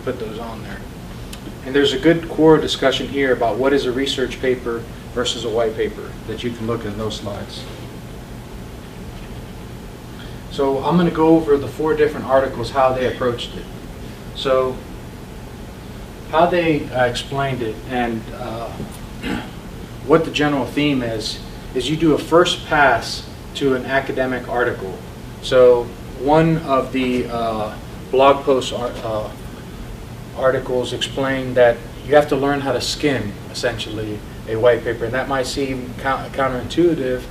put those on there. And there's a good core discussion here about what is a research paper versus a white paper that you can look at in those slides. So I'm going to go over the 4 different articles, how they approached it. So how they explained it and what the general theme is you do a first pass to an academic article. So one of the blog post articles explain that you have to learn how to skim, essentially, a white paper. And that might seem counterintuitive,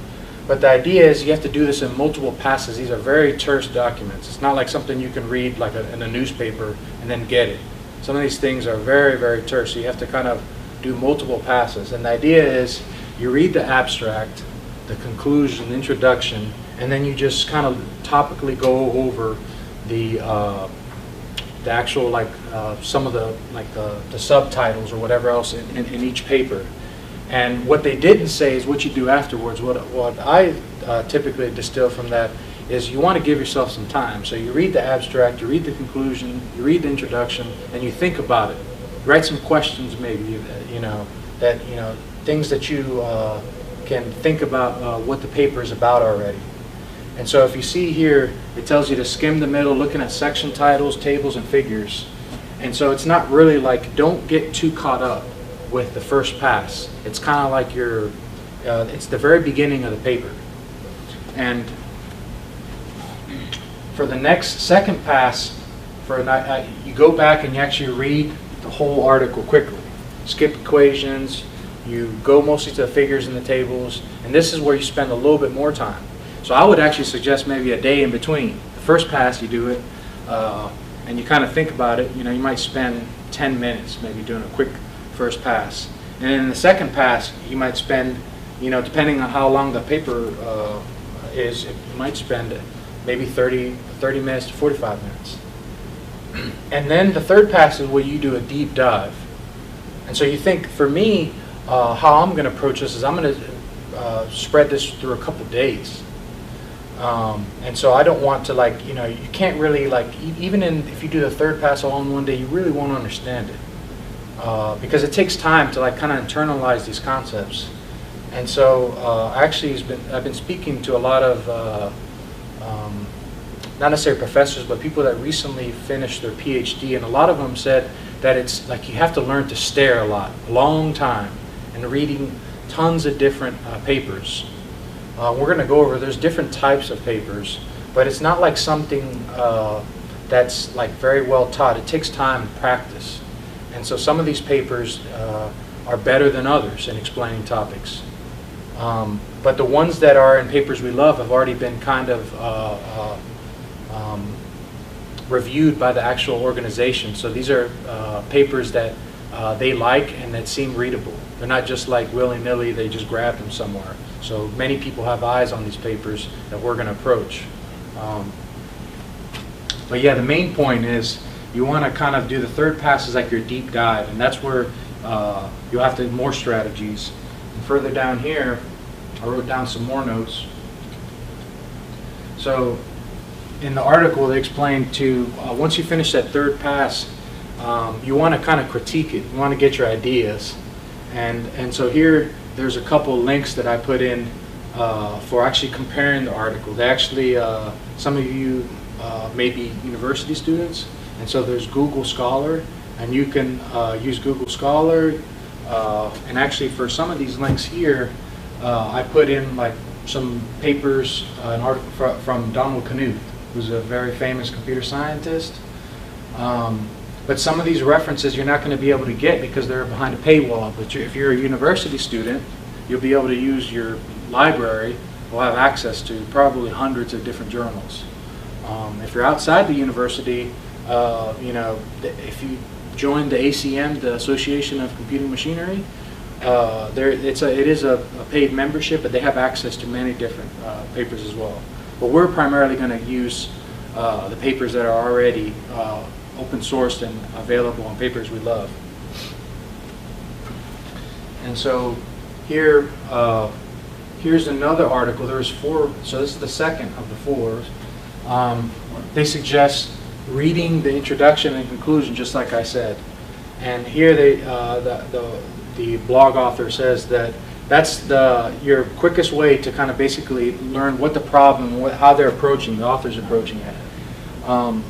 but the idea is you have to do this in multiple passes. These are very terse documents. It's not like something you can read like in a newspaper and then get it. Some of these things are very, very terse, so you have to kind of do multiple passes. And the idea is you read the abstract, the conclusion, the introduction, and then you just kind of topically go over the actual, like some of the subtitles or whatever else in each paper. And what they didn't say is what you do afterwards. What I typically distill from that is you want to give yourself some time. So you read the abstract, you read the conclusion, you read the introduction, and you think about it. Write some questions, maybe, things that you can think about what the paper is about already. And so if you see here, it tells you to skim the middle, looking at section titles, tables, and figures. And so it's not really like, don't get too caught up with the first pass. It's kind of like it's the very beginning of the paper. And for the second pass, you go back and you actually read the whole article quickly. Skip equations, you go mostly to the figures and the tables, and this is where you spend a little bit more time. So I would actually suggest maybe a day in between. The first pass you do it, and you kind of think about it. You might spend 10 minutes maybe doing a quick first pass. And in the second pass, you might spend, depending on how long the paper is, you might spend maybe 30 minutes to 45 minutes. And then the third pass is where you do a deep dive. And so you think, for me, how I'm going to approach this is I'm going to spread this through a couple days. And so I don't want to, you can't really, even if you do the third pass all in one day, you really won't understand it. Because it takes time to kind of internalize these concepts. And so actually I've been speaking to a lot of not necessarily professors, but people that recently finished their PhD, and a lot of them said that it's like you have to learn to stare a long time, and reading tons of different papers. We're going to go over, there's different types of papers, but it's not like something that's very well taught. It takes time and practice. And so some of these papers are better than others in explaining topics. But the ones that are in Papers We Love have already been kind of reviewed by the actual organization. So these are papers that they like and that seem readable. They're not just like willy-nilly, they just grab them somewhere. So many people have eyes on these papers that we're going to approach. But yeah, the main point is you want to kind of do the third pass as like your deep dive, and that's where you'll have to more strategies. And further down here, I wrote down some more notes. So in the article, they explained to, once you finish that third pass, you want to kind of critique it. You want to get your ideas. And so here, there's a couple links that I put in for actually comparing the article. They actually, some of you may be university students, and so there's Google Scholar, and you can use Google Scholar. And actually, for some of these links here, I put in some papers, an article from Donald Knuth, who's a very famous computer scientist. But some of these references you're not going to be able to get because they're behind a paywall. But if you're a university student, you'll be able to use your library. Will have access to probably hundreds of different journals. If you're outside the university, if you join the ACM, the Association of Computing Machinery, it is a paid membership, but they have access to many different papers as well. But we're primarily going to use the papers that are already open sourced and available on Papers We Love. And so here, here's another article. There's 4, so this is the second of the 4. They suggest reading the introduction and conclusion, just like I said. And here the blog author says that that's your quickest way to kind of basically learn what the problem, how they're approaching, the author's approaching it.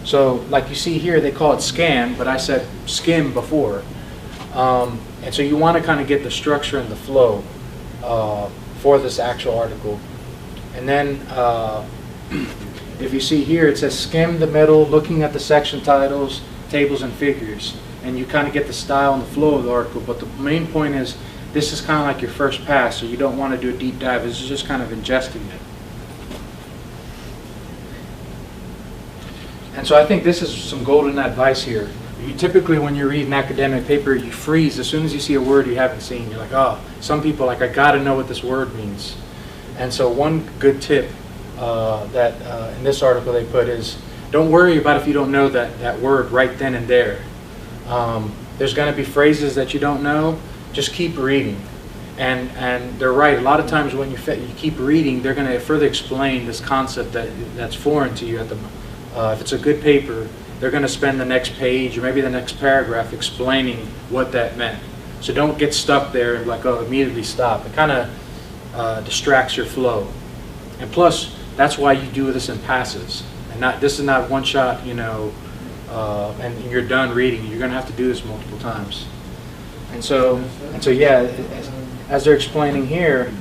So like you see here, they call it scan, but I said skim before. And so you want to kind of get the structure and the flow for this actual article. And then if you see here, it says skim the middle, looking at the section titles, tables, and figures. And you kind of get the style and the flow of the article. But the main point is, this is kind of like your first pass, so you don't want to do a deep dive. This is just kind of ingesting it. And so I think this is some golden advice here. You typically, when you read an academic paper, you freeze as soon as you see a word you haven't seen. You're like, oh, some people are like, I got to know what this word means. And so one good tip that in this article they put is, don't worry about if you don't know that word right then and there. There's going to be phrases that you don't know. Just keep reading. And they're right. A lot of times when you keep reading, they're going to further explain this concept that's foreign to you. If it's a good paper, they're going to spend the next page or maybe the next paragraph explaining what that meant. So don't get stuck there and like, oh, immediately stop. It kind of distracts your flow. And plus, that's why you do this in passes. And this is not one shot, you know, and you're done reading. You're going to have to do this multiple times. And so yeah, as they're explaining here,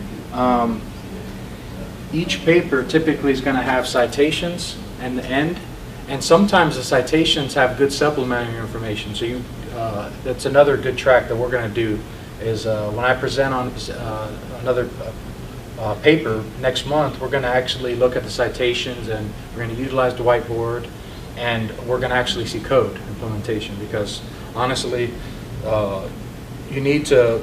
each paper typically is going to have citations in the end, and sometimes the citations have good supplementary information. So that's another good track that we're going to do is when I present on another paper next month, we're going to actually look at the citations, and we're going to utilize the whiteboard, and we're going to actually see code implementation, because honestly, you need to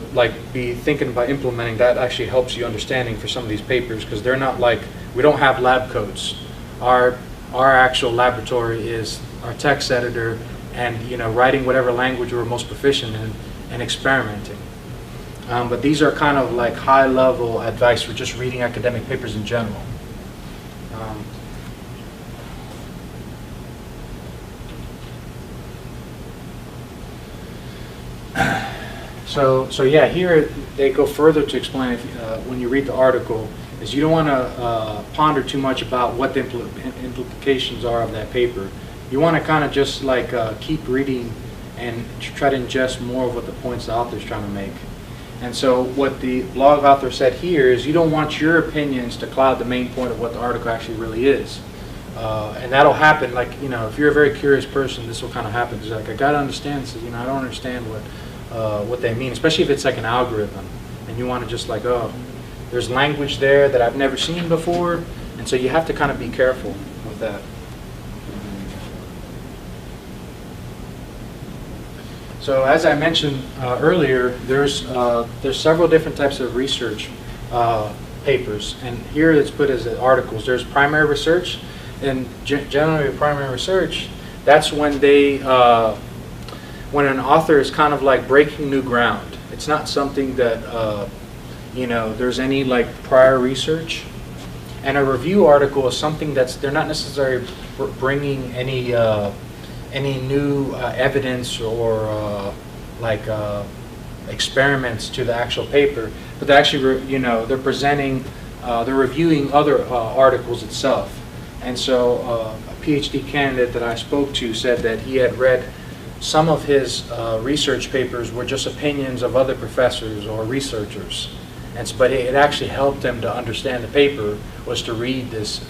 be thinking about implementing that. Actually helps you understanding for some of these papers, because they're not like, we don't have lab codes. Our actual laboratory is our text editor and, you know, writing whatever language we're most proficient in and experimenting. But these are kind of like high level advice for just reading academic papers in general. So yeah, here they go further to explain when you read the article, is you don't want to ponder too much about what the implications are of that paper. You want to kind of just keep reading and try to ingest more of what the points the author's trying to make. And so what the blog author said here is, you don't want your opinions to cloud the main point of what the article actually really is. And that'll happen, if you're a very curious person, this will kind of happen. It's like, I got to understand this, I don't understand what they mean, especially if it's like an algorithm. And you want to just oh, there's language there that I've never seen before. And so you have to kind of be careful with that. So as I mentioned earlier, there's several different types of research papers, and here it's put as articles. There's primary research, and generally primary research, that's when when an author is kind of breaking new ground. It's not something that there's any prior research. And a review article is something they're not necessarily bringing any new evidence or experiments to the actual paper, but they're actually they're presenting, they're reviewing other articles itself. And so a PhD candidate that I spoke to said that he had read some of his research papers were just opinions of other professors or researchers, but it actually helped him to understand the paper was to read this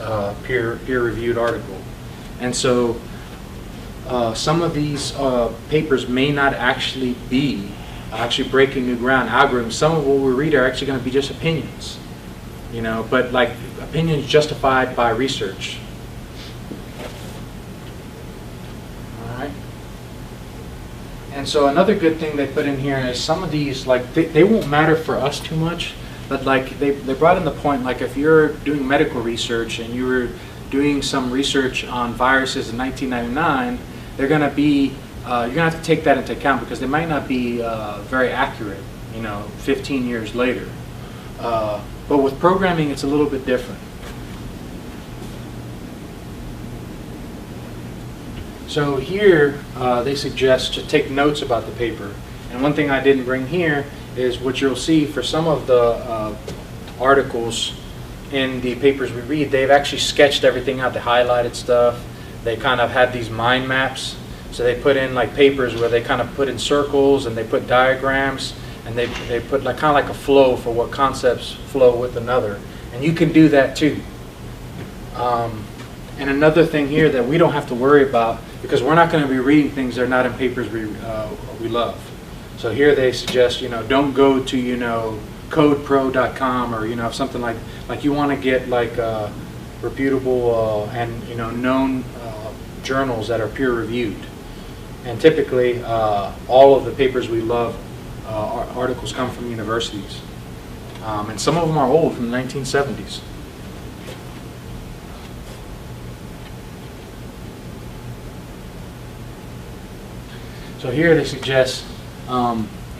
peer-reviewed article. And so some of these papers may not actually be breaking new ground algorithms. Some of what we read are actually going to be just opinions, but opinions justified by research. All right. And so another good thing they put in here is some of these they won't matter for us too much, but they brought in the point if you're doing medical research and you were doing some research on viruses in 1999. They're going to be, you're going to have to take that into account, because they might not be very accurate, 15 years later. But with programming, it's a little bit different. So here they suggest to take notes about the paper. And one thing I didn't bring here is what you'll see for some of the articles in the papers we read, they've actually sketched everything out. They highlighted stuff. They kind of had these mind maps. So they put in like papers where they kind of put in circles and they put diagrams and they put like kind of like a flow for what concepts flow with another. And you can do that too. And another thing here that we don't have to worry about, because we're not going to be reading things that are not in papers we love. So here they suggest, don't go to, codepro.com or, if something like you want to get like reputable and, known journals that are peer reviewed. And typically, all of the papers we love, articles come from universities. And some of them are old, from the 1970s. So here they suggest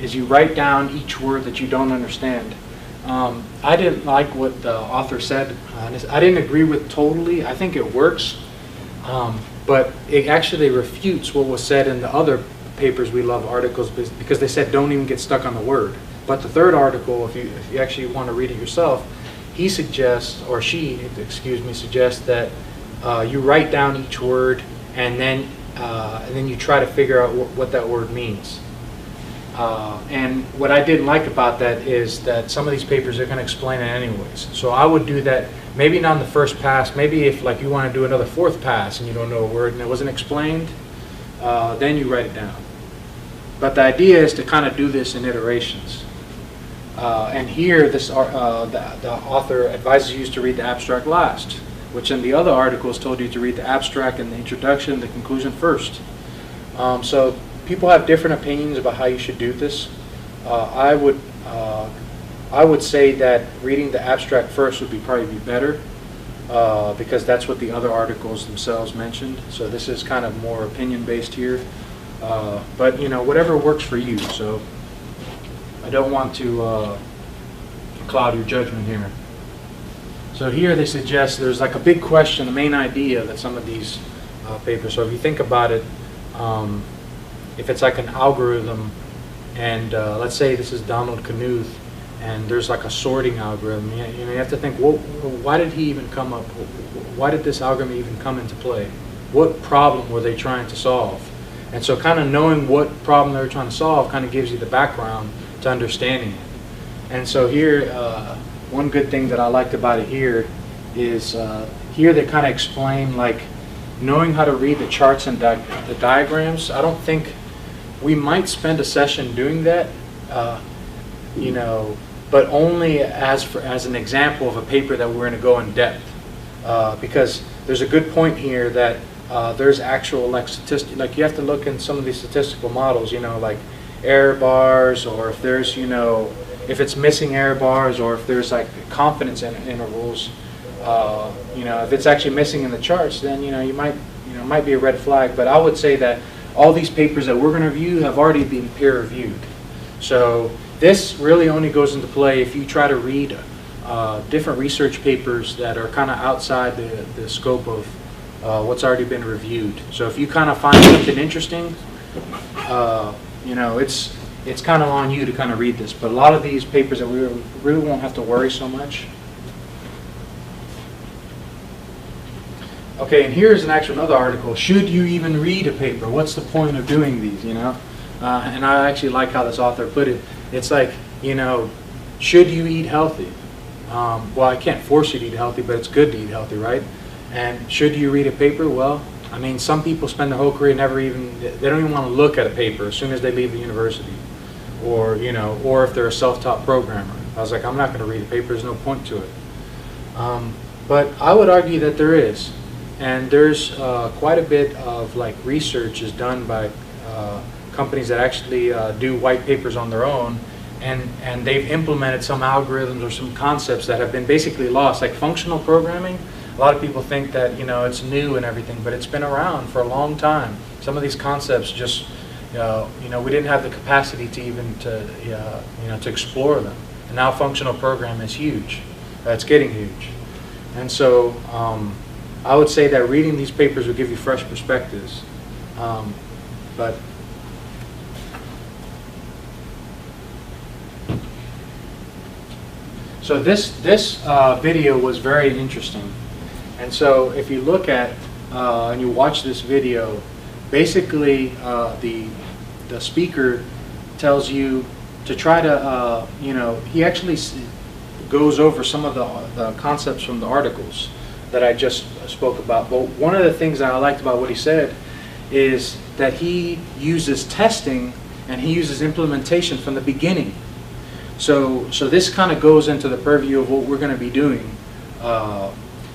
is you write down each word that you don't understand. I didn't like what the author said. I didn't agree with totally. I think it works. But it actually refutes what was said in the other papers we love articles, because they said don't even get stuck on the word. But the third article, if you actually want to read it yourself, he suggests, or she, excuse me, suggests that you write down each word and then you try to figure out what that word means. And what I didn't like about that is that some of these papers are going to explain it anyways. So I would do that, maybe not on the first pass, maybe if like you want to do another fourth pass and you don't know a word and it wasn't explained, then you write it down. But the idea is to kind of do this in iterations. And here the author advises you to read the abstract last, which in the other articles told you to read the abstract and the introduction and the conclusion first. So people have different opinions about how you should do this. I would say that reading the abstract first would probably be better, because that's what the other articles themselves mentioned. So this is kind of more opinion based here, but whatever works for you. So I don't want to cloud your judgment here. So here they suggest there's like a big question, the main idea that some of these papers. So if you think about it, if it's like an algorithm, and let's say this is Donald Knuth, and there's like a sorting algorithm, you have to think, well, why did he even come up? Why did this algorithm even come into play? What problem were they trying to solve? And so kind of knowing what problem they were trying to solve kind of gives you the background to understanding it. And so here, one good thing that I liked about it here is here they kind of explain like knowing how to read the charts and the diagrams. I don't think we might spend a session doing that, but only as an example of a paper that we're going to go in depth, because there's a good point here that there's actual like statistics. Like you have to look in some of these statistical models, like error bars, or if there's if it's missing error bars, or if there's like confidence intervals. If it's actually missing in the charts, then you might might be a red flag. But I would say that all these papers that we're going to review have already been peer reviewed. So this really only goes into play if you try to read different research papers that are kind of outside the scope of what's already been reviewed. So if you kind of find something interesting, it's kind of on you to kind of read this. But a lot of these papers that we really won't have to worry so much. Okay, and here's another article. Should you even read a paper? What's the point of doing these, And I actually like how this author put it. It's like, should you eat healthy? Well, I can't force you to eat healthy, but it's good to eat healthy, right? And should you read a paper? Well, I mean, some people spend their whole career they don't even want to look at a paper as soon as they leave the university. Or, or if they're a self-taught programmer. I was like, I'm not going to read a paper, there's no point to it. But I would argue that there is. And there's quite a bit of like research is done by companies that actually do white papers on their own, and they've implemented some algorithms or some concepts that have been basically lost, like functional programming. A lot of people think that it's new and everything, but it's been around for a long time. Some of these concepts just we didn't have the capacity to even to explore them, and now functional programming is huge. It's getting huge, and so. I would say that reading these papers will give you fresh perspectives. But so this video was very interesting, and so if you look at and you watch this video, basically the speaker tells you to try to he actually goes over some of the concepts from the articles that I just spoke about. But one of the things that I liked about what he said is that he uses testing and he uses implementation from the beginning. So this kind of goes into the purview of what we're going to be doing.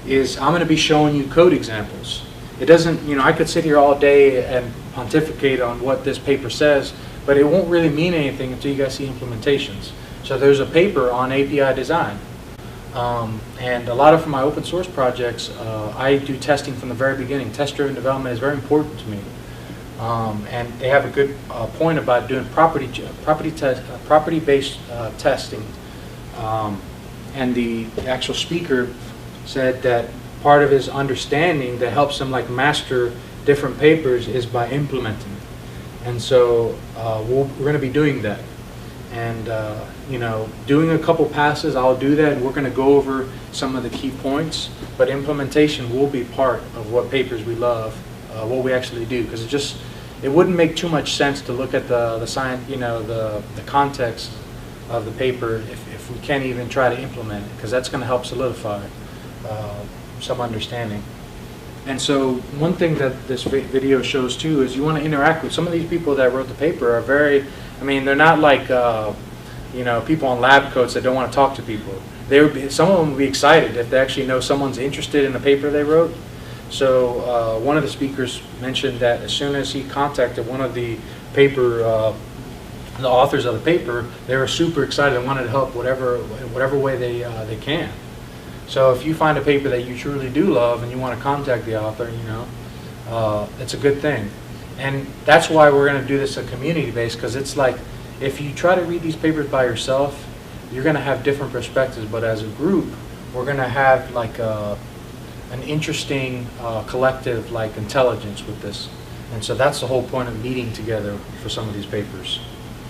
Is I'm going to be showing you code examples. It doesn't, I could sit here all day and pontificate on what this paper says, but it won't really mean anything until you guys see implementations. So there's a paper on API design. And a lot of my open source projects, I do testing from the very beginning. Test-driven development is very important to me. And they have a good point about doing property-based testing. And the actual speaker said that part of his understanding that helps him master different papers is by implementing. And so we're going to be doing that. And doing a couple passes, I'll do that, and we're going to go over some of the key points. But implementation will be part of what papers we love, what we actually do, because it wouldn't make too much sense to look at the science, the context of the paper if we can't even try to implement it, because that's going to help solidify some understanding. And so one thing that this video shows too is you want to interact with some of these people that wrote the paper. Are very, they're not like people on lab coats that don't want to talk to people. Some of them will be excited if they actually know someone's interested in the paper they wrote. So one of the speakers mentioned that as soon as he contacted one of the the authors of the paper, they were super excited and wanted to help whatever way they can. So if you find a paper that you truly do love and you want to contact the author, it's a good thing. And that's why we're going to do this a community-based, because it's like if you try to read these papers by yourself, you're going to have different perspectives. But as a group, we're going to have an interesting collective intelligence with this. And so that's the whole point of meeting together for some of these papers.